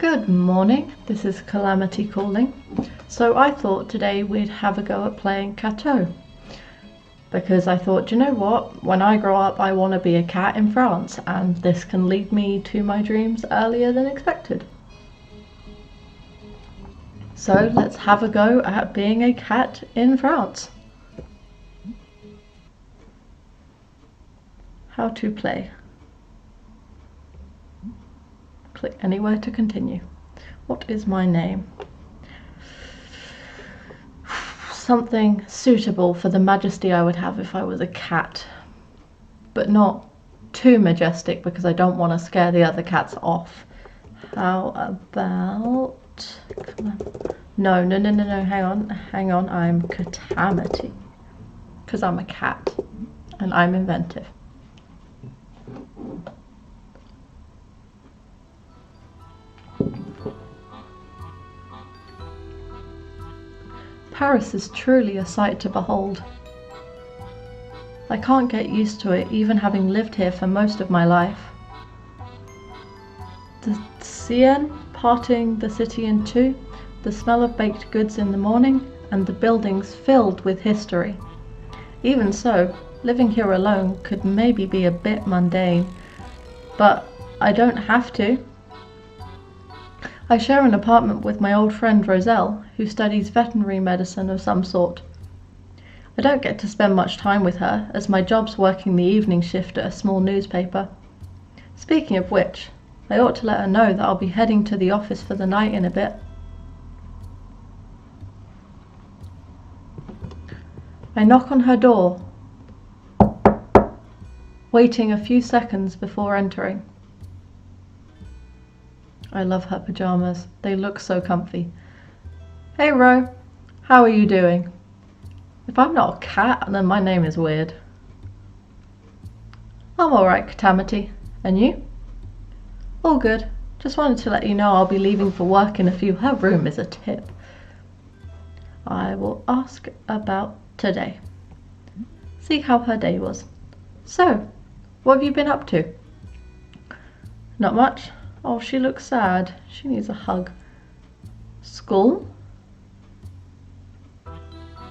Good morning, this is Calamity calling. So I thought today we'd have a go at playing Cateau. Because I thought, you know what, when I grow up I want to be a cat in France, and this can lead me to my dreams earlier than expected. So let's have a go at being a cat in France. How to play. Click anywhere to continue. What is my name? Something suitable for the majesty I would have if I was a cat, but not too majestic because I don't want to scare the other cats off. How about... No, hang on, I'm Calamity, because I'm a cat and I'm inventive. Paris is truly a sight to behold. I can't get used to it, even having lived here for most of my life. The Seine parting the city in two, the smell of baked goods in the morning, and the buildings filled with history. Even so, living here alone could maybe be a bit mundane, but I don't have to. I share an apartment with my old friend Roselle, who studies veterinary medicine of some sort. I don't get to spend much time with her, as my job's working the evening shift at a small newspaper. Speaking of which, I ought to let her know that I'll be heading to the office for the night in a bit. I knock on her door, waiting a few seconds before entering. I love her pajamas. They look so comfy. Hey Ro, how are you doing? If I'm not a cat, then my name is weird. I'm alright, Calamity. And you? All good. Just wanted to let you know I'll be leaving for work in a few. Her room is a tip. I will ask about today. See how her day was. So, what have you been up to? Not much. Oh, she looks sad. She needs a hug. School?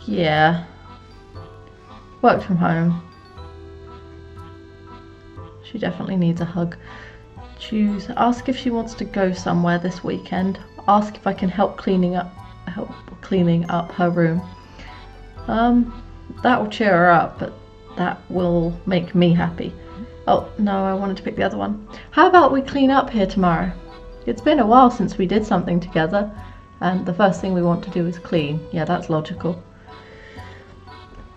Yeah. Work from home. She definitely needs a hug. Choose. Ask if she wants to go somewhere this weekend. Ask if I can help cleaning up her room. That will cheer her up, but that will make me happy. Oh, no, I wanted to pick the other one. How about we clean up here tomorrow? It's been a while since we did something together, and the first thing we want to do is clean. Yeah, that's logical.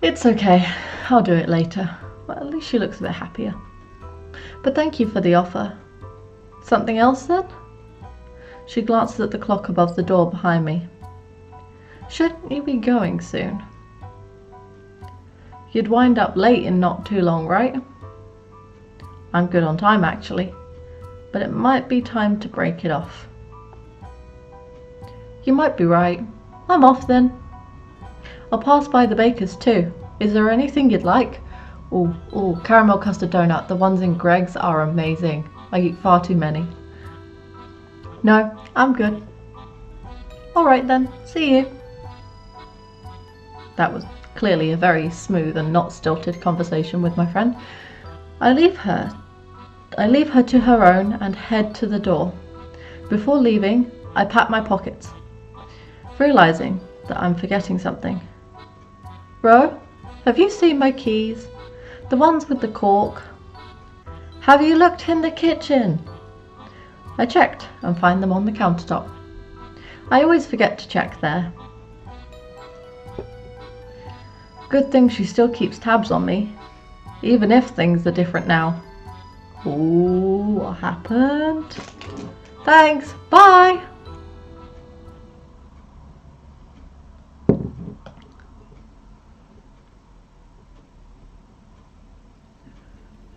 It's okay. I'll do it later. Well, at least she looks a bit happier. But thank you for the offer. Something else then? She glances at the clock above the door behind me. Shouldn't you be going soon? You'd wind up late in not too long, right? I'm good on time actually, but it might be time to break it off. You might be right. I'm off then. I'll pass by the baker's too. Is there anything you'd like? Oh, caramel custard donut. The ones in Greg's are amazing. I eat far too many. No, I'm good. Alright then, see you. That was clearly a very smooth and not stilted conversation with my friend. I leave her to her own and head to the door. Before leaving, I pat my pockets, realizing that I'm forgetting something. Ro, have you seen my keys? The ones with the cork? Have you looked in the kitchen? I checked and find them on the countertop. I always forget to check there. Good thing she still keeps tabs on me, even if things are different now. Ooh, what happened? Thanks, bye!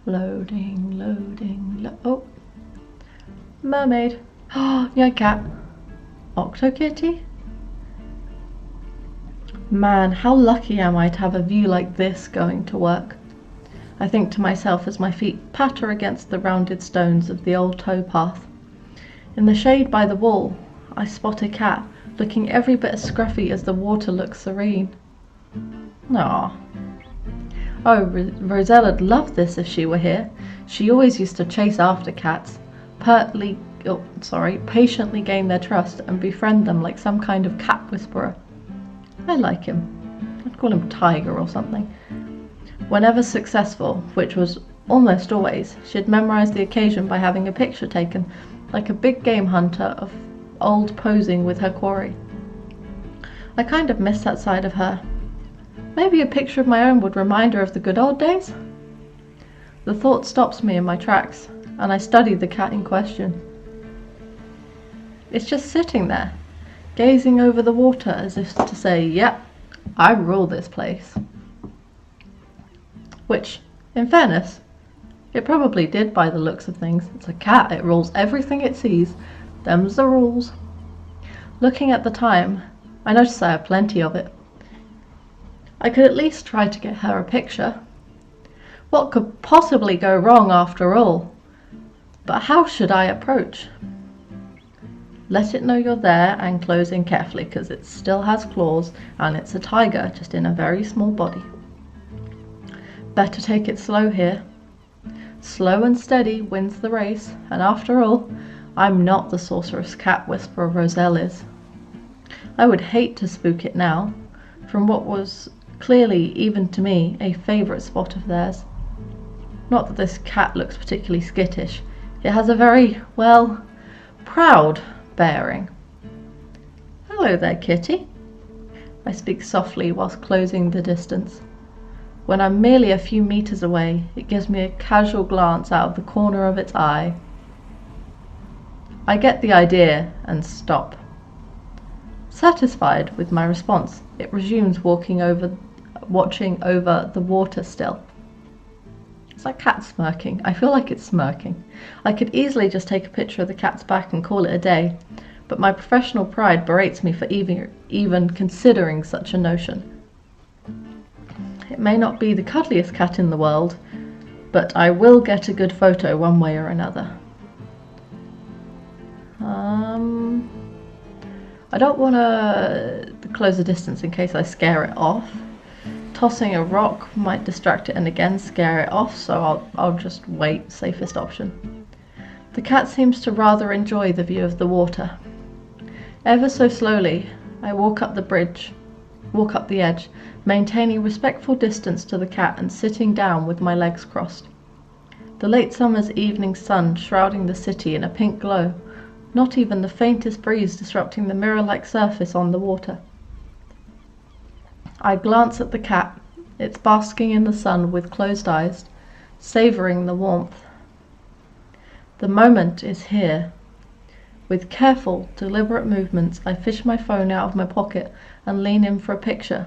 Loading, oh. Mermaid. Oh, yeah, cat. Octokitty? Man, how lucky am I to have a view like this going to work. I think to myself as my feet patter against the rounded stones of the old towpath. In the shade by the wall, I spot a cat, looking every bit as scruffy as the water looks serene. Aww. Oh, Rosela'd love this if she were here. She always used to chase after cats, patiently gain their trust and befriend them like some kind of cat whisperer. I like him. I'd call him Tiger or something. Whenever successful, which was almost always, she'd memorize the occasion by having a picture taken, like a big game hunter of old posing with her quarry. I kind of miss that side of her. Maybe a picture of my own would remind her of the good old days? The thought stops me in my tracks, and I study the cat in question. It's just sitting there, gazing over the water as if to say, yep, I rule this place. Which, in fairness, it probably did by the looks of things. It's a cat, it rules everything it sees. Them's the rules. Looking at the time, I notice I have plenty of it. I could at least try to get her a picture. What could possibly go wrong after all? But how should I approach? Let it know you're there and close in carefully, because it still has claws and it's a tiger, just in a very small body. Better take it slow here. Slow and steady wins the race, and after all, I'm not the sorceress cat whisperer Roselle is. I would hate to spook it now, from what was clearly, even to me, a favourite spot of theirs. Not that this cat looks particularly skittish. It has a very, well, proud bearing. Hello there, kitty. I speak softly whilst closing the distance. When I'm merely a few metres away, it gives me a casual glance out of the corner of its eye. I get the idea and stop. Satisfied with my response, it resumes watching over the water still. Is that cat smirking? I feel like it's smirking. I could easily just take a picture of the cat's back and call it a day, but my professional pride berates me for even considering such a notion. It may not be the cuddliest cat in the world, but I will get a good photo one way or another. I don't want to close the distance in case I scare it off. Tossing a rock might distract it and again scare it off, so I'll just wait, safest option. The cat seems to rather enjoy the view of the water. Ever so slowly, I walk up the edge, maintaining respectful distance to the cat and sitting down with my legs crossed. The late summer's evening sun shrouding the city in a pink glow, not even the faintest breeze disrupting the mirror-like surface on the water. I glance at the cat. It's basking in the sun with closed eyes, savouring the warmth. The moment is here. With careful, deliberate movements, I fish my phone out of my pocket and lean in for a picture.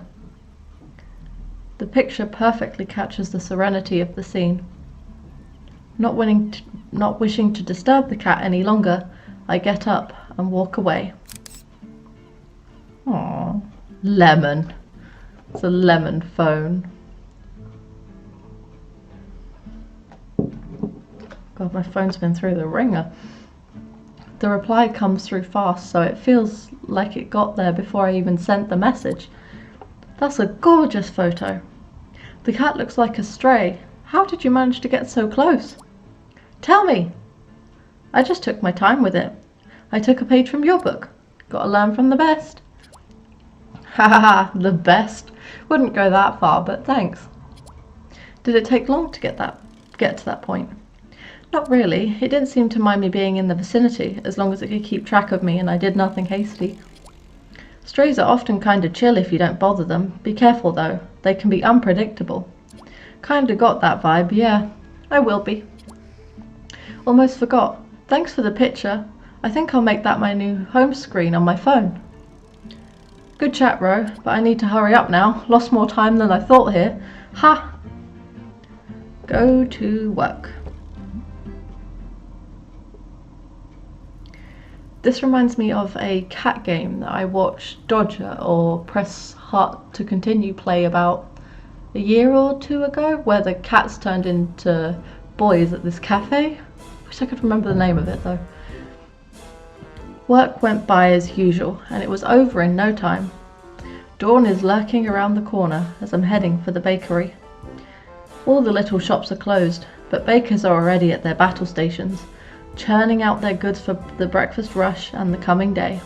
The picture perfectly captures the serenity of the scene. Not wishing to disturb the cat any longer, I get up and walk away. Aww, lemon. It's a lemon phone. God, my phone's been through the ringer. The reply comes through fast, so it feels like it got there before I even sent the message. That's a gorgeous photo. The cat looks like a stray. How did you manage to get so close? Tell me. I just took my time with it. I took a page from your book. Gotta learn from the best. Ha ha ha, the best. Wouldn't go that far, but thanks. Did it take long to get to that point? Not really. It didn't seem to mind me being in the vicinity, as long as it could keep track of me and I did nothing hasty. Strays are often kinda chill if you don't bother them. Be careful though, they can be unpredictable. Kinda got that vibe, yeah. I will be. Almost forgot. Thanks for the picture. I think I'll make that my new home screen on my phone. Good chat, Ro, but I need to hurry up now. Lost more time than I thought here. Ha! Go to work. This reminds me of a cat game that I watched Dodger or Press Heart to Continue play about a year or two ago, where the cats turned into boys at this cafe. Wish I could remember the name of it though. Work went by as usual, and it was over in no time. Dawn is lurking around the corner as I'm heading for the bakery. All the little shops are closed, but bakers are already at their battle stations, churning out their goods for the breakfast rush and the coming day.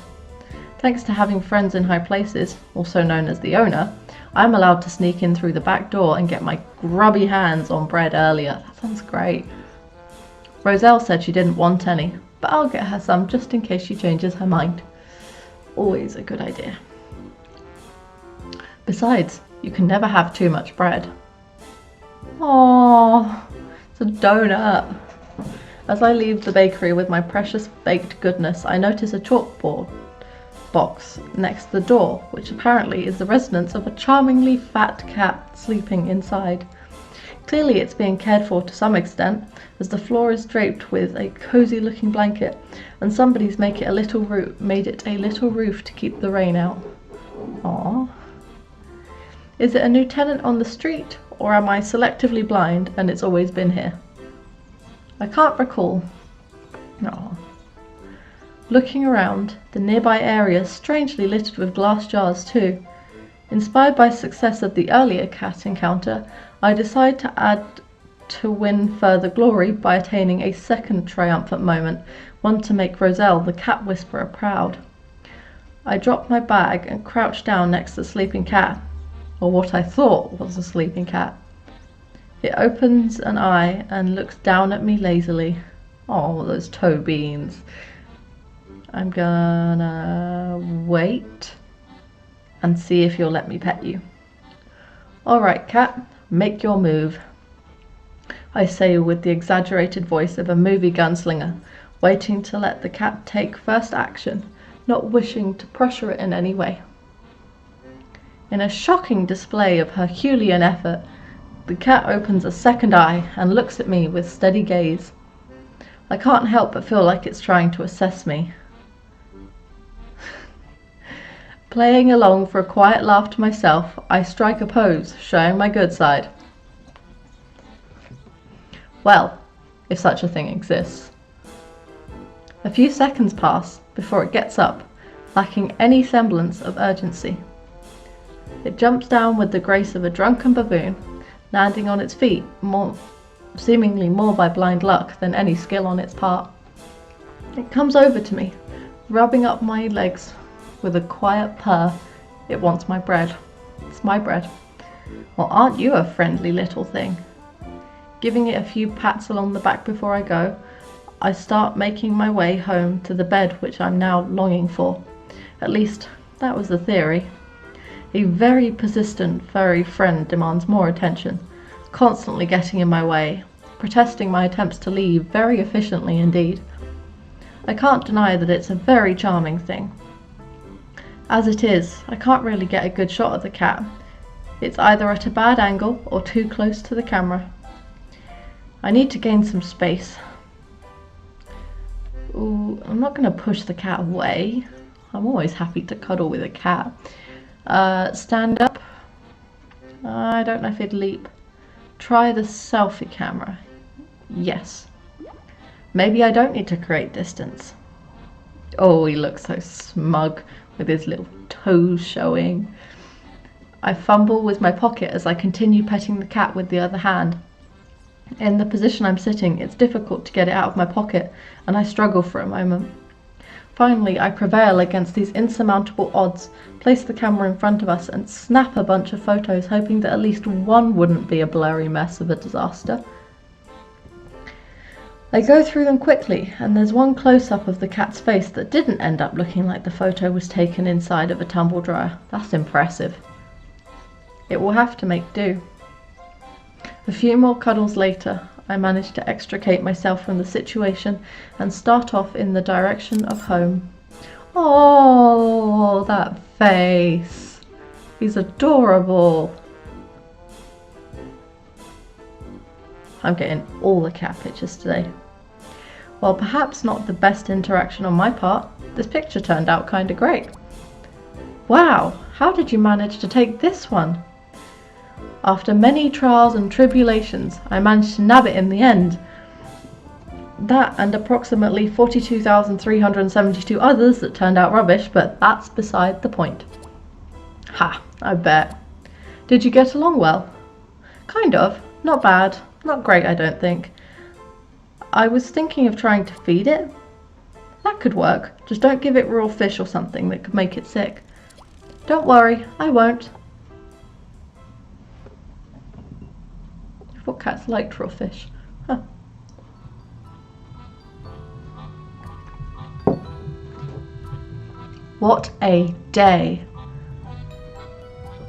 Thanks to having friends in high places, also known as the owner, I'm allowed to sneak in through the back door and get my grubby hands on bread earlier. That sounds great. Roselle said she didn't want any, but I'll get her some just in case she changes her mind. Always a good idea. Besides, you can never have too much bread. Aww, it's a donut. As I leave the bakery with my precious baked goodness, I notice a chalkboard box next to the door, which apparently is the residence of a charmingly fat cat sleeping inside. Clearly it's being cared for to some extent, as the floor is draped with a cozy looking blanket, and somebody's made it a little roof to keep the rain out. Aww. Is it a new tenant on the street, or am I selectively blind and it's always been here? I can't recall. Aww. Looking around, the nearby area is strangely littered with glass jars too. Inspired by success of the earlier cat encounter, I decide to add to win further glory by attaining a second triumphant moment, one to make Roselle the cat whisperer proud. I drop my bag and crouch down next to the sleeping cat, or what I thought was a sleeping cat. It opens an eye and looks down at me lazily. Oh, those toe beans. I'm gonna wait and see if you'll let me pet you. Alright, cat, make your move, I say with the exaggerated voice of a movie gunslinger, waiting to let the cat take first action, not wishing to pressure it in any way. In a shocking display of Herculean effort, the cat opens a second eye and looks at me with steady gaze. I can't help but feel like it's trying to assess me. Playing along for a quiet laugh to myself, I strike a pose, showing my good side. Well, if such a thing exists. A few seconds pass before it gets up, lacking any semblance of urgency. It jumps down with the grace of a drunken baboon, landing on its feet seemingly more by blind luck than any skill on its part. It comes over to me, rubbing up my legs with a quiet purr. It wants my bread. It's my bread. Well, aren't you a friendly little thing? Giving it a few pats along the back before I go, I start making my way home to the bed which I'm now longing for. At least, that was the theory. A very persistent furry friend demands more attention, constantly getting in my way, protesting my attempts to leave very efficiently indeed. I can't deny that it's a very charming thing. As it is, I can't really get a good shot of the cat. It's either at a bad angle or too close to the camera. I need to gain some space. Ooh, I'm not going to push the cat away. I'm always happy to cuddle with a cat. Stand up. I don't know if it'd leap. Try the selfie camera. Yes. Maybe I don't need to create distance. Oh, he looks so smug with his little toes showing. I fumble with my pocket as I continue petting the cat with the other hand. In the position I'm sitting, it's difficult to get it out of my pocket, and I struggle for a moment. Finally, I prevail against these insurmountable odds, place the camera in front of us, and snap a bunch of photos, hoping that at least one wouldn't be a blurry mess of a disaster. I go through them quickly, and there's one close-up of the cat's face that didn't end up looking like the photo was taken inside of a tumble dryer. That's impressive. It will have to make do. A few more cuddles later, I manage to extricate myself from the situation and start off in the direction of home. Oh, that face! He's adorable! I'm getting all the cat pictures today. While perhaps not the best interaction on my part, this picture turned out kinda great. Wow, how did you manage to take this one? After many trials and tribulations, I managed to nab it in the end. That and approximately 42,372 others that turned out rubbish, but that's beside the point. Ha, I bet. Did you get along well? Kind of. Not bad. Not great, I don't think. I was thinking of trying to feed it. That could work. Just don't give it raw fish or something that could make it sick. Don't worry, I won't. I thought cats liked raw fish. Huh. What a day!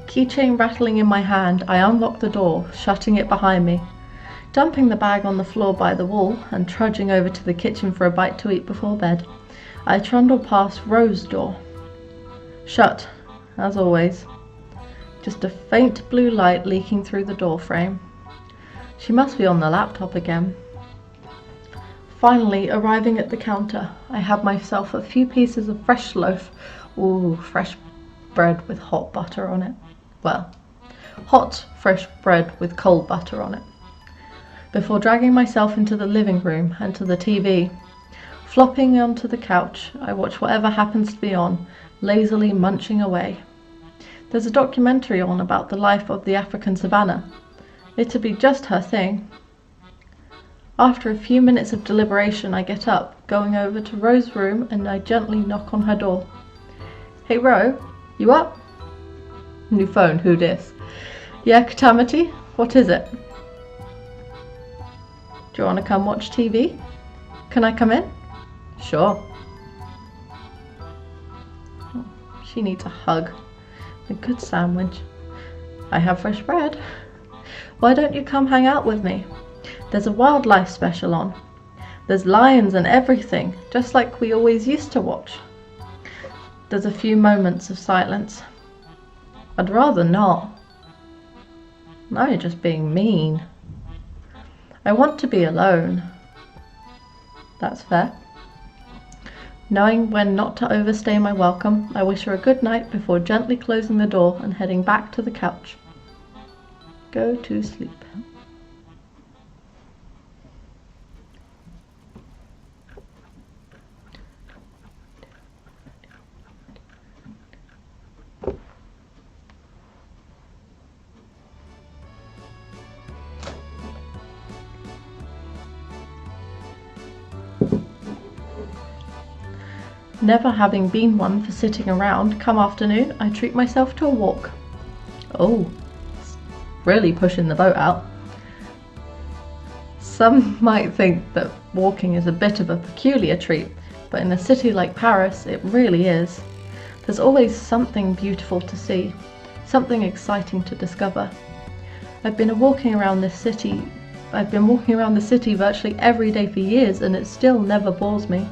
Keychain rattling in my hand, I unlocked the door, shutting it behind me. Dumping the bag on the floor by the wall and trudging over to the kitchen for a bite to eat before bed, I trundled past Rose's door. Shut, as always. Just a faint blue light leaking through the door frame. She must be on the laptop again. Finally, arriving at the counter, I had myself a few pieces of fresh loaf. Ooh, fresh bread with hot butter on it. Well, hot, fresh bread with cold butter on it. Before dragging myself into the living room and to the TV. Flopping onto the couch, I watch whatever happens to be on, lazily munching away. There's a documentary on about the life of the African savannah. It'd be just her thing. After a few minutes of deliberation, I get up, going over to Rose's room, and I gently knock on her door. Hey Ro, you up? New phone, who dis? Yeah, Catamity, what is it? Do you want to come watch TV? Can I come in? Sure. Oh, she needs a hug. A good sandwich. I have fresh bread. Why don't you come hang out with me? There's a wildlife special on. There's lions and everything, just like we always used to watch. There's a few moments of silence. I'd rather not. Now you're just being mean. I want to be alone. That's fair. Knowing when not to overstay my welcome, I wish her a good night before gently closing the door and heading back to the couch. Go to sleep. Never having been one for sitting around, come afternoon, I treat myself to a walk. Oh, really pushing the boat out. Some might think that walking is a bit of a peculiar treat, but in a city like Paris, it really is. There's always something beautiful to see, something exciting to discover. I've been walking around the city virtually every day for years, and it still never bores me.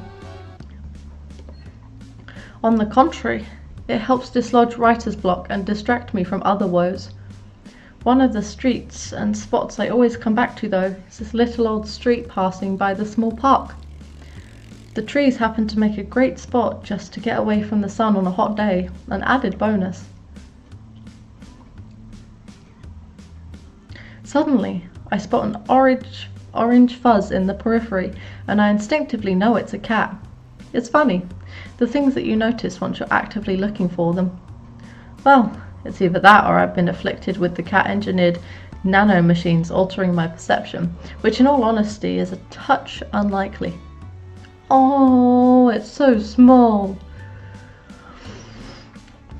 On the contrary, it helps dislodge writer's block and distract me from other woes. One of the streets and spots I always come back to, though, is this little old street passing by the small park. The trees happen to make a great spot just to get away from the sun on a hot day, an added bonus. Suddenly, I spot an orange fuzz in the periphery, and I instinctively know it's a cat. It's funny, the things that you notice once you're actively looking for them. Well, it's either that or I've been afflicted with the cat-engineered nano-machines altering my perception, which in all honesty is a touch unlikely. Oh, it's so small.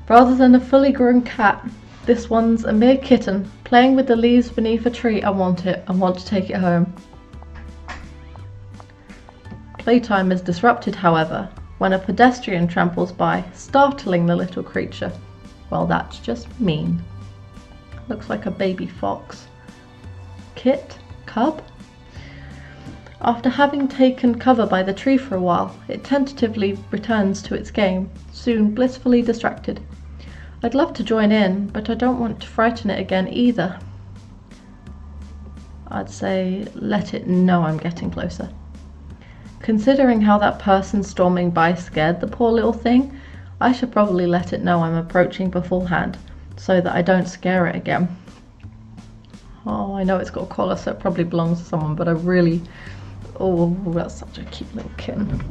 Rather than a fully grown cat, this one's a mere kitten, playing with the leaves beneath a tree. I want to take it home. Playtime is disrupted, however, when a pedestrian tramples by, startling the little creature. Well, that's just mean. Looks like a baby fox. Kit? Cub? After having taken cover by the tree for a while, it tentatively returns to its game, soon blissfully distracted. I'd love to join in, but I don't want to frighten it again either. I'd say let it know I'm getting closer. Considering how that person storming by scared the poor little thing, I should probably let it know I'm approaching beforehand, so that I don't scare it again. Oh, I know it's got a collar, so it probably belongs to someone, but I really Oh, that's such a cute little kitten.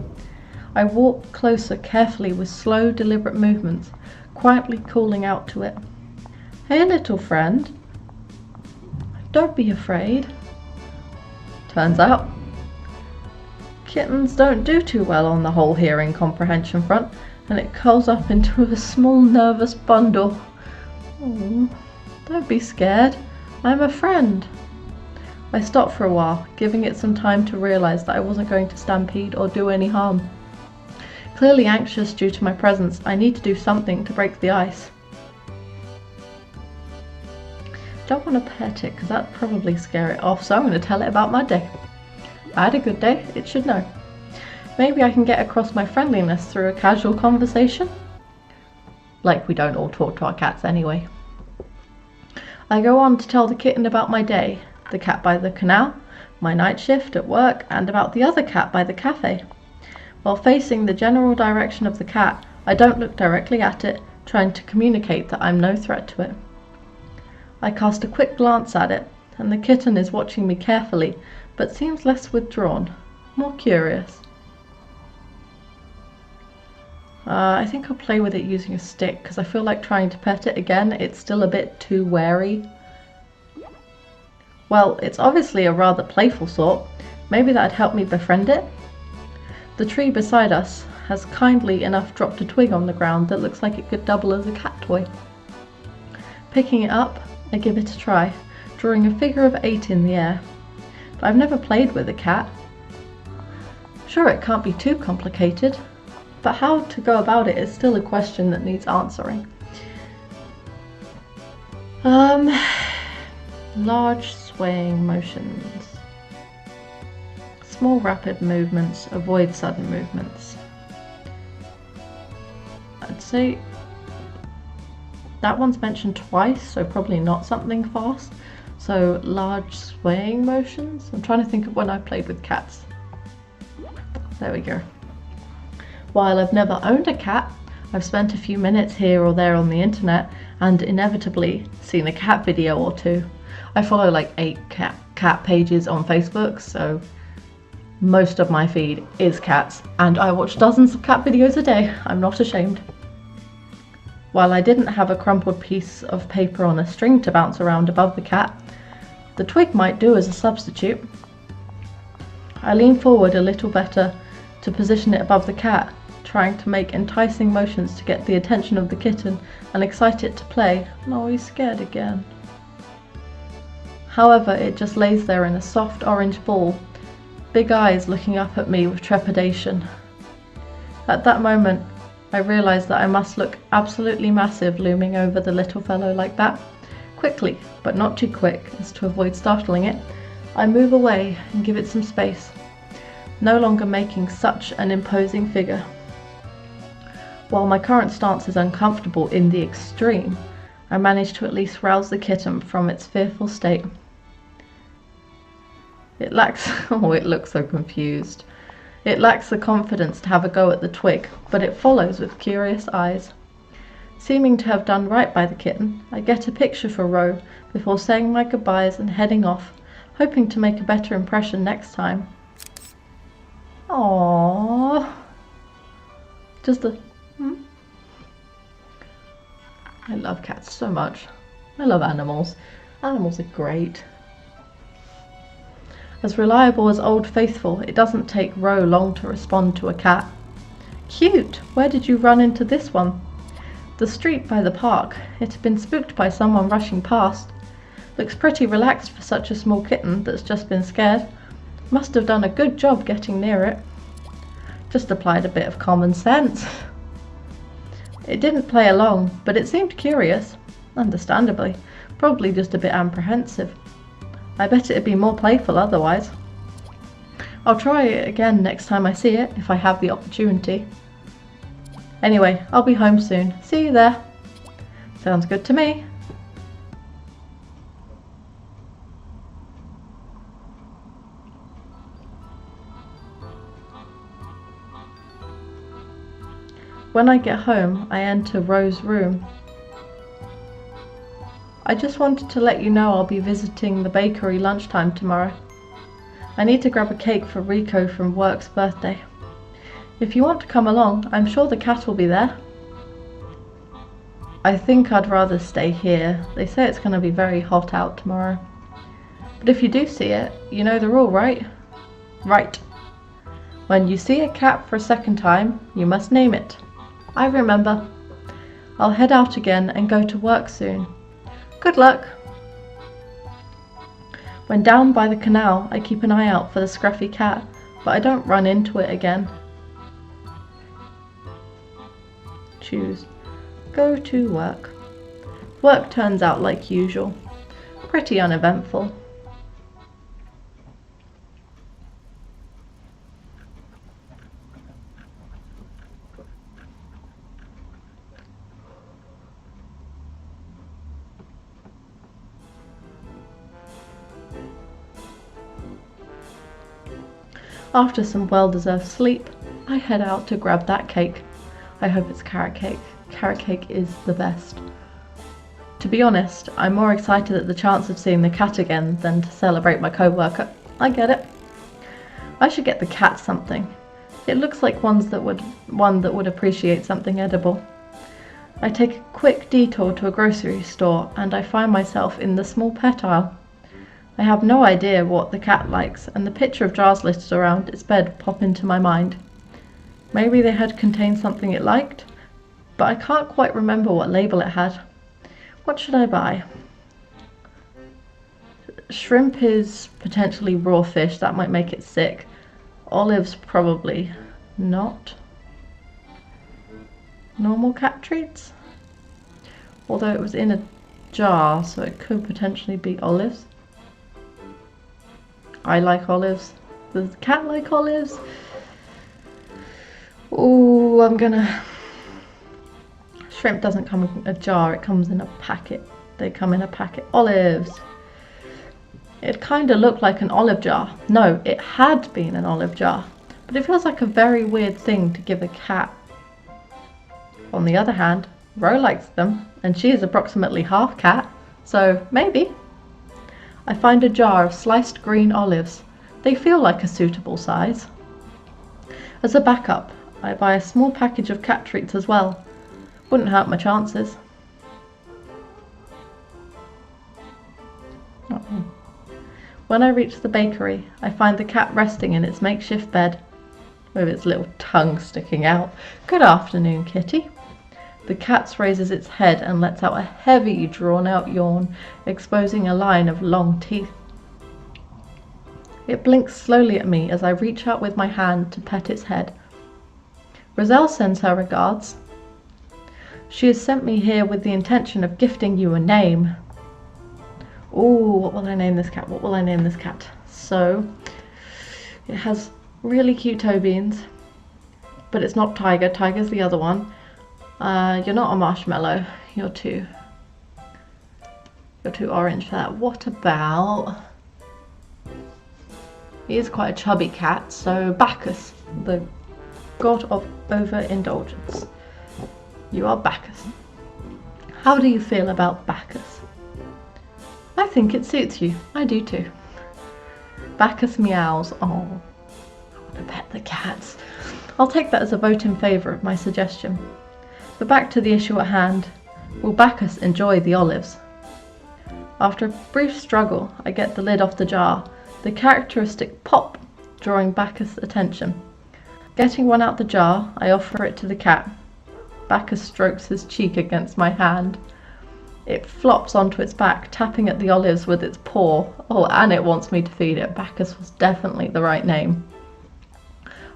I walk closer carefully with slow, deliberate movements, quietly calling out to it. Hey, little friend. Don't be afraid. Turns out, kittens don't do too well on the whole hearing comprehension front, and it curls up into a small nervous bundle. Oh, don't be scared. I'm a friend. I stopped for a while, giving it some time to realise that I wasn't going to stampede or do any harm. Clearly anxious due to my presence, I need to do something to break the ice. Don't want to pet it because that'd probably scare it off, so I'm going to tell it about my day. I had a good day, it should know. Maybe I can get across my friendliness through a casual conversation? Like we don't all talk to our cats anyway. I go on to tell the kitten about my day, the cat by the canal, my night shift at work, and about the other cat by the cafe. While facing the general direction of the cat, I don't look directly at it, trying to communicate that I'm no threat to it. I cast a quick glance at it, and the kitten is watching me carefully, but seems less withdrawn, more curious. I think I'll play with it using a stick, because I feel like trying to pet it again, it's still a bit too wary. Well, it's obviously a rather playful sort. Maybe that'd help me befriend it? The tree beside us has kindly enough dropped a twig on the ground that looks like it could double as a cat toy. Picking it up, I give it a try, drawing a figure of 8 in the air. But I've never played with a cat. Sure, it can't be too complicated, but how to go about it is still a question that needs answering. Large swaying motions. Small rapid movements, avoid sudden movements. I'd say that one's mentioned twice, so probably not something fast. So large swaying motions. I'm trying to think of when I played with cats. There we go. While I've never owned a cat, I've spent a few minutes here or there on the internet and inevitably seen a cat video or two. I follow like 8 cat pages on Facebook, so most of my feed is cats, and I watch dozens of cat videos a day. I'm not ashamed. While I didn't have a crumpled piece of paper on a string to bounce around above the cat, the twig might do as a substitute. I lean forward a little better to position it above the cat, trying to make enticing motions to get the attention of the kitten and excite it to play. No, he's scared again. However, it just lays there in a soft orange ball, big eyes looking up at me with trepidation. At that moment, I realised that I must look absolutely massive looming over the little fellow like that. Quickly, but not too quick as to avoid startling it, I move away and give it some space, no longer making such an imposing figure. While my current stance is uncomfortable in the extreme, I manage to at least rouse the kitten from its fearful state. It lacks, oh, it looks so confused. It lacks the confidence to have a go at the twig, but it follows with curious eyes. Seeming to have done right by the kitten, I get a picture for Ro before saying my goodbyes and heading off, hoping to make a better impression next time. Aww. Just a... I love cats so much. I love animals. Animals are great. As reliable as Old Faithful, it doesn't take Ro long to respond to a cat. Cute! Where did you run into this one? The street by the park. It had been spooked by someone rushing past. Looks pretty relaxed for such a small kitten that's just been scared. Must have done a good job getting near it. Just applied a bit of common sense. It didn't play along, but it seemed curious. Understandably. Probably just a bit apprehensive. I bet it'd be more playful otherwise. I'll try it again next time I see it, if I have the opportunity. Anyway, I'll be home soon. See you there. Sounds good to me. When I get home, I enter Ro's room. I just wanted to let you know I'll be visiting the bakery lunchtime tomorrow. I need to grab a cake for Rico from work's birthday. If you want to come along, I'm sure the cat will be there. I think I'd rather stay here. They say it's going to be very hot out tomorrow. But if you do see it, you know the rule, right? Right. When you see a cat for a second time, you must name it. I remember. I'll head out again and go to work soon. Good luck. When down by the canal, I keep an eye out for the scruffy cat, but I don't run into it again. Choose. Go to work. Work turns out like usual. Pretty uneventful. After some well-deserved sleep, I head out to grab that cake. I hope it's carrot cake. Carrot cake is the best. To be honest, I'm more excited at the chance of seeing the cat again than to celebrate my co-worker. I get it. I should get the cat something. It looks like one that would appreciate something edible. I take a quick detour to a grocery store and I find myself in the small pet aisle. I have no idea what the cat likes, and the picture of jars listed around its bed pop into my mind. Maybe they had contained something it liked, but I can't quite remember what label it had. What should I buy? Shrimp is potentially raw fish, that might make it sick. Olives probably not. Normal cat treats? Although it was in a jar, so it could potentially be olives. I like olives. Does the cat like olives? Oh, I'm gonna... Shrimp doesn't come in a jar, it comes in a packet. They come in a packet. Olives. It kind of looked like an olive jar. No, it had been an olive jar. But it feels like a very weird thing to give a cat. On the other hand, Ro likes them, and she is approximately half cat, so maybe. I find a jar of sliced green olives. They feel like a suitable size. As a backup, I buy a small package of cat treats as well. Wouldn't hurt my chances. Uh-oh. When I reach the bakery, I find the cat resting in its makeshift bed, with its little tongue sticking out. Good afternoon, kitty. The cat raises its head and lets out a heavy, drawn-out yawn, exposing a line of long teeth. It blinks slowly at me as I reach out with my hand to pet its head. Roselle sends her regards. She has sent me here with the intention of gifting you a name. Ooh, what will I name this cat? What will I name this cat? So, it has really cute toe beans, but it's not Tiger. Tiger's the other one. You're not a marshmallow. You're too orange for that. What about... He is quite a chubby cat, so Bacchus, the god of overindulgence. You are Bacchus. How do you feel about Bacchus? I think it suits you. I do too. Bacchus meows. Oh, I want to pet the cats. I'll take that as a vote in favour of my suggestion. But back to the issue at hand. Will Bacchus enjoy the olives? After a brief struggle, I get the lid off the jar, the characteristic pop drawing Bacchus' attention. Getting one out the jar, I offer it to the cat. Bacchus strokes his cheek against my hand. It flops onto its back, tapping at the olives with its paw. Oh, and it wants me to feed it. Bacchus was definitely the right name.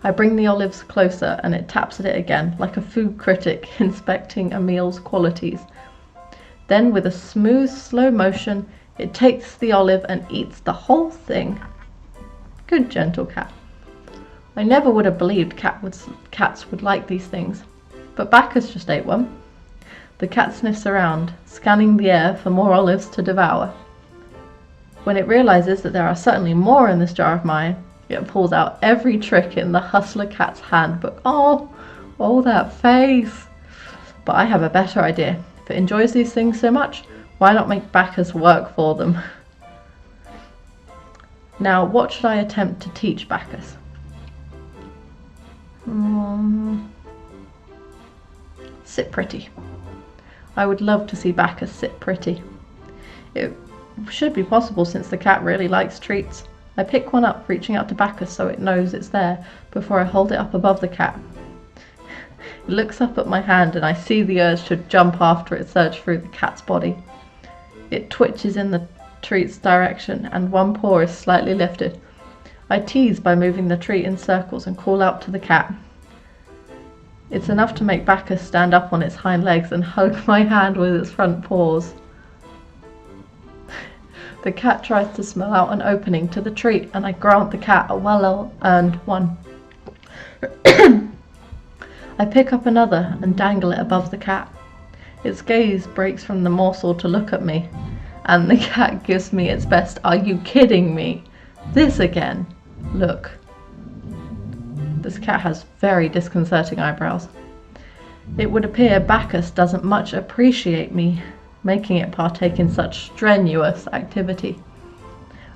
I bring the olives closer and it taps at it again, like a food critic inspecting a meal's qualities. Then, with a smooth, slow motion, it takes the olive and eats the whole thing. Good gentle cat. I never would have believed cats would like these things, but Bacchus just ate one. The cat sniffs around, scanning the air for more olives to devour. When it realizes that there are certainly more in this jar of mine, it pulls out every trick in the hustler cat's handbook. Oh, that face. But I have a better idea. If it enjoys these things so much, why not make Bacchus work for them? Now, what should I attempt to teach Bacchus? Sit pretty. I would love to see Bacchus sit pretty. It should be possible since the cat really likes treats. I pick one up, reaching out to Bacchus so it knows it's there before I hold it up above the cat. It looks up at my hand and I see the urge to jump after it surge through the cat's body. It twitches in the treat's direction and one paw is slightly lifted. I tease by moving the treat in circles and call out to the cat. It's enough to make Bacchus stand up on its hind legs and hug my hand with its front paws. The cat tries to smell out an opening to the treat and I grant the cat a well-earned one. I pick up another and dangle it above the cat. Its gaze breaks from the morsel to look at me, and the cat gives me its best "Are you kidding me? This again? Look." This cat has very disconcerting eyebrows. It would appear Bacchus doesn't much appreciate me making it partake in such strenuous activity.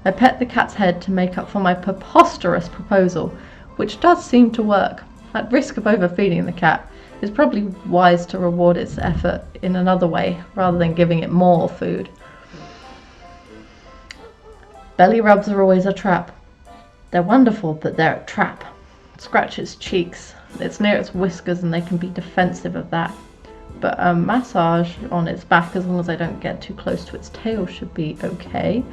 I pet the cat's head to make up for my preposterous proposal, which does seem to work. At risk of overfeeding the cat, it's probably wise to reward its effort in another way rather than giving it more food. Belly rubs are always a trap. They're wonderful, but they're a trap. Scratch its cheeks. It's near its whiskers and they can be defensive of that. But a massage on its back, as long as I don't get too close to its tail, should be okay.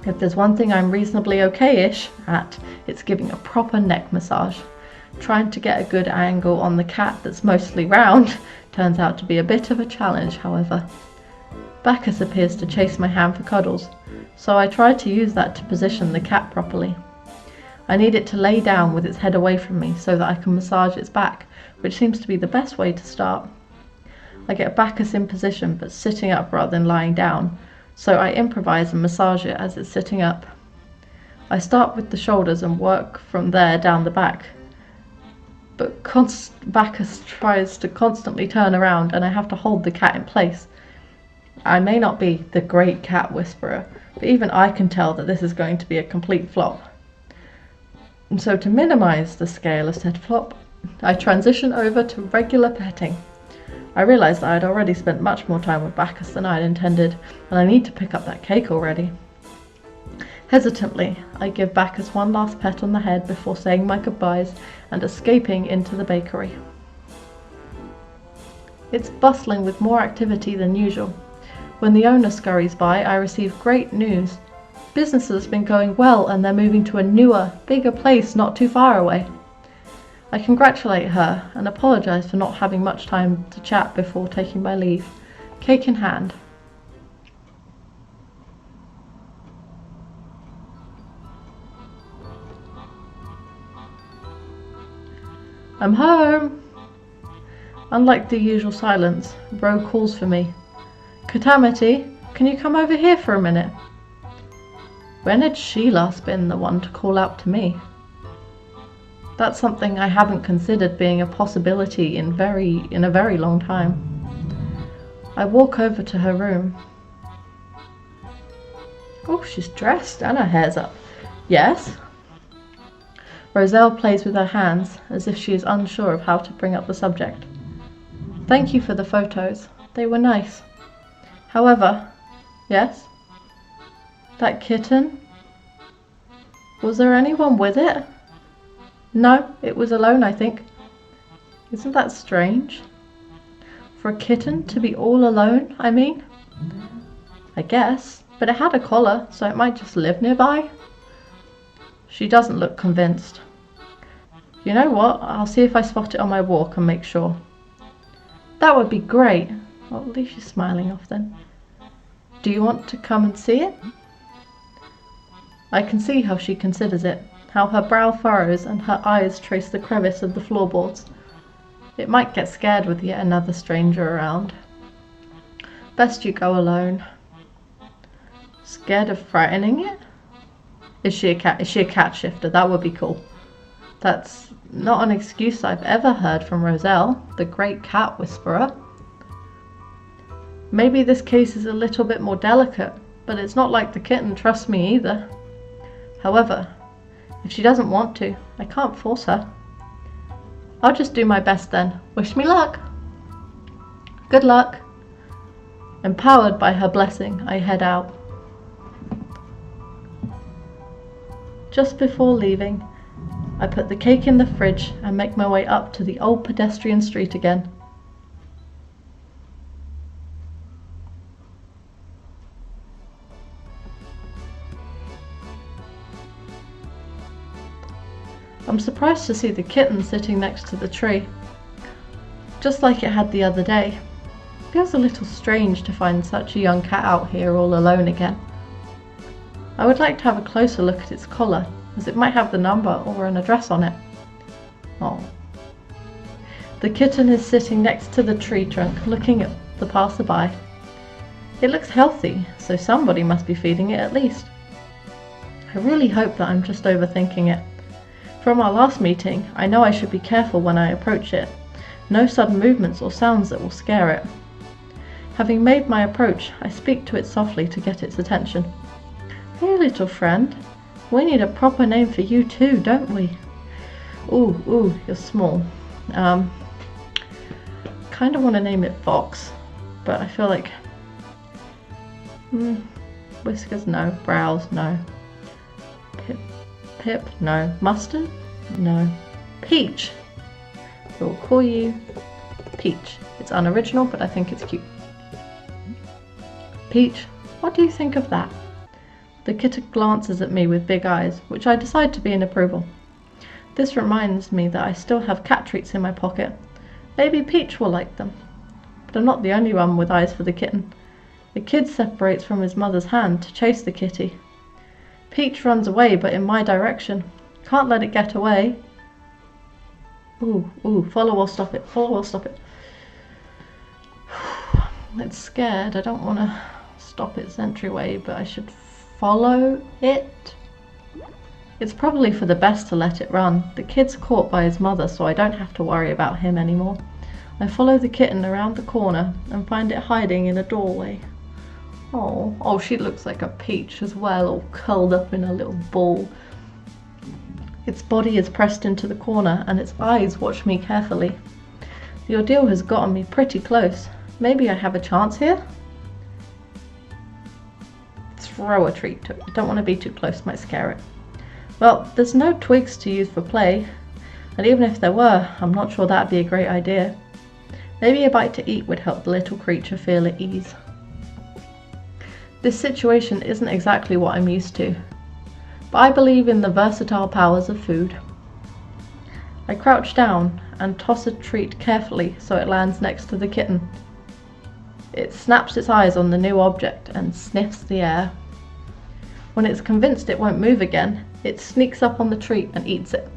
If there's one thing I'm reasonably okay-ish at, it's giving a proper neck massage. Trying to get a good angle on the cat that's mostly round turns out to be a bit of a challenge, however. Bacchus appears to chase my hand for cuddles, so I try to use that to position the cat properly. I need it to lay down with its head away from me so that I can massage its back, which seems to be the best way to start. I get Bacchus in position but sitting up rather than lying down, so I improvise and massage it as it's sitting up. I start with the shoulders and work from there down the back. But Bacchus tries to constantly turn around and I have to hold the cat in place. I may not be the great cat whisperer, but even I can tell that this is going to be a complete flop. And so to minimize the scale of said flop, I transition over to regular petting. I realized that I had already spent much more time with Bacchus than I had intended, and I need to pick up that cake already. Hesitantly, I give Bacchus one last pet on the head before saying my goodbyes and escaping into the bakery. It's bustling with more activity than usual. When the owner scurries by, I receive great news. Business has been going well and they're moving to a newer, bigger place not too far away. I congratulate her and apologize for not having much time to chat before taking my leave, cake in hand. I'm home! Unlike the usual silence, Ro calls for me. Catamity, can you come over here for a minute? When had she last been the one to call out to me? That's something I haven't considered being a possibility in a very long time. I walk over to her room. Oh, she's dressed and her hair's up. Yes? Roselle plays with her hands, as if she is unsure of how to bring up the subject. Thank you for the photos. They were nice. However, yes? That kitten? Was there anyone with it? No, it was alone, I think. Isn't that strange? For a kitten to be all alone, I mean? I guess, but it had a collar, so it might just live nearby. She doesn't look convinced. You know what? I'll see if I spot it on my walk and make sure. That would be great. Well, at least she's smiling off then. Do you want to come and see it? I can see how she considers it, how her brow furrows and her eyes trace the crevice of the floorboards. It might get scared with yet another stranger around. Best you go alone. Scared of frightening it? Is she a cat shifter? That would be cool. That's not an excuse I've ever heard from Roselle, the great cat whisperer. Maybe this case is a little bit more delicate, but it's not like the kitten trusts me either. However, if she doesn't want to, I can't force her. I'll just do my best then. Wish me luck. Good luck. Empowered by her blessing, I head out. Just before leaving, I put the cake in the fridge and make my way up to the old pedestrian street again. I'm surprised to see the kitten sitting next to the tree, just like it had the other day. Feels a little strange to find such a young cat out here all alone again. I would like to have a closer look at its collar, as it might have the number or an address on it. Oh. The kitten is sitting next to the tree trunk, looking at the passerby. It looks healthy, so somebody must be feeding it at least. I really hope that I'm just overthinking it. From our last meeting, I know I should be careful when I approach it. No sudden movements or sounds that will scare it. Having made my approach, I speak to it softly to get its attention. Hey little friend, we need a proper name for you too, don't we? Ooh, you're small. Kind of want to name it Fox, but I feel like... Whiskers, no. Brows, no. Pip, no. Mustard? No. Peach! We'll call you Peach. It's unoriginal, but I think it's cute. Peach, what do you think of that? The kitten glances at me with big eyes, which I decide to be in approval. This reminds me that I still have cat treats in my pocket. Maybe Peach will like them. But I'm not the only one with eyes for the kitten. The kid separates from his mother's hand to chase the kitty. Peach runs away, but in my direction. Can't let it get away. Ooh, follow or stop it, follow or stop it. It's scared, I don't want to stop its entryway, but I should follow it. It's probably for the best to let it run. The kid's caught by his mother, so I don't have to worry about him anymore. I follow the kitten around the corner and find it hiding in a doorway. Oh, she looks like a peach as well, all curled up in a little ball. Its body is pressed into the corner and its eyes watch me carefully. The ordeal has gotten me pretty close. Maybe I have a chance here? Throw a treat to it. I don't want to be too close, might scare it. Well, there's no twigs to use for play, and even if there were, I'm not sure that'd be a great idea. Maybe a bite to eat would help the little creature feel at ease. This situation isn't exactly what I'm used to, but I believe in the versatile powers of food. I crouch down and toss a treat carefully so it lands next to the kitten. It snaps its eyes on the new object and sniffs the air. When it's convinced it won't move again, it sneaks up on the treat and eats it.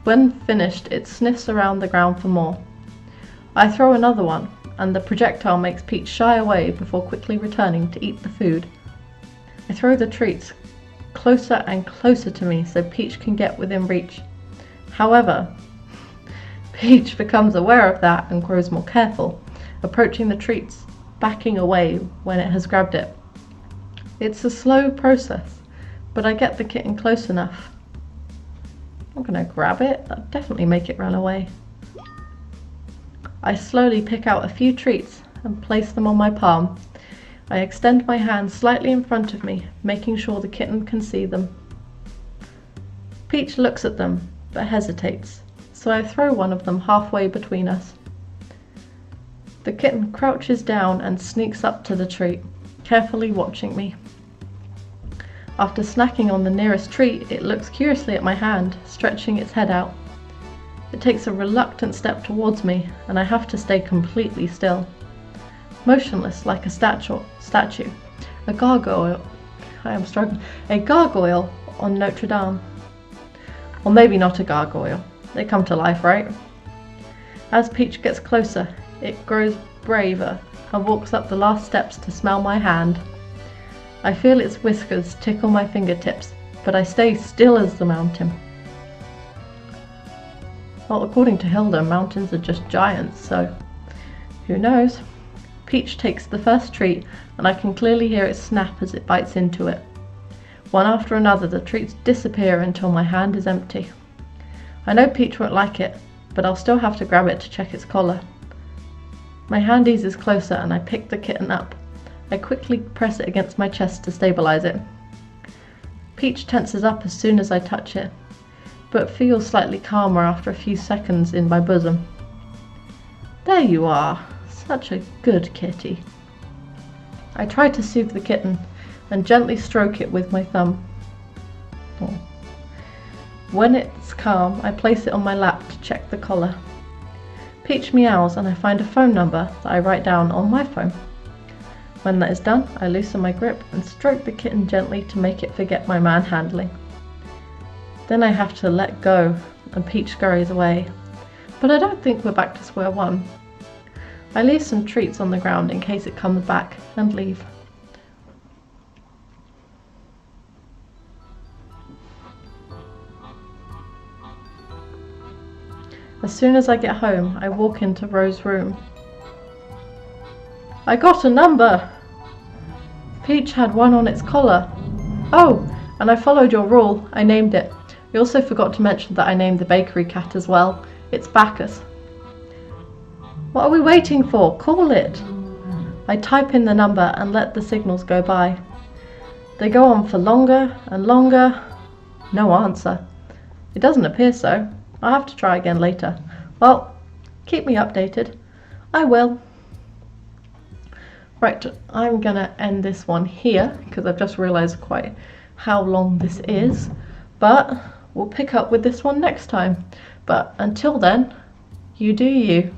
When finished, it sniffs around the ground for more. I throw another one, and the projectile makes Peach shy away before quickly returning to eat the food. I throw the treats closer and closer to me so Peach can get within reach. However, Peach becomes aware of that and grows more careful, approaching the treats, backing away when it has grabbed it. It's a slow process, but I get the kitten close enough. I'm gonna grab it, that'll definitely make it run away. I slowly pick out a few treats and place them on my palm. I extend my hand slightly in front of me, making sure the kitten can see them. Peach looks at them, but hesitates, so I throw one of them halfway between us. The kitten crouches down and sneaks up to the treat, carefully watching me. After snacking on the nearest treat, it looks curiously at my hand, stretching its head out. It takes a reluctant step towards me, and I have to stay completely still. Motionless like a statue. A gargoyle. I am struggling. A gargoyle on Notre Dame. Or maybe not a gargoyle. They come to life, right? As Peach gets closer, it grows braver and walks up the last steps to smell my hand. I feel its whiskers tickle my fingertips, but I stay still as the mountain. Well, according to Hilda, mountains are just giants, so who knows? Peach takes the first treat, and I can clearly hear it snap as it bites into it. One after another, the treats disappear until my hand is empty. I know Peach won't like it, but I'll still have to grab it to check its collar. My hand eases closer and I pick the kitten up. I quickly press it against my chest to stabilize it. Peach tenses up as soon as I touch it, but feels slightly calmer after a few seconds in my bosom. There you are, such a good kitty. I try to soothe the kitten and gently stroke it with my thumb. Oh. When it's calm, I place it on my lap to check the collar. Peach meows and I find a phone number that I write down on my phone. When that is done, I loosen my grip and stroke the kitten gently to make it forget my manhandling. Then I have to let go and Peach scurries away, but I don't think we're back to square one. I leave some treats on the ground in case it comes back and leave. As soon as I get home, I walk into Rose's room. I got a number! Peach had one on its collar. Oh, and I followed your rule, I named it. We also forgot to mention that I named the bakery cat as well. It's Bacchus. What are we waiting for? Call it! I type in the number and let the signals go by. They go on for longer and longer. No answer. It doesn't appear so. I'll have to try again later. Well, keep me updated. I will. Right, I'm gonna end this one here because I've just realised quite how long this is. But we'll pick up with this one next time. But until then, you do you.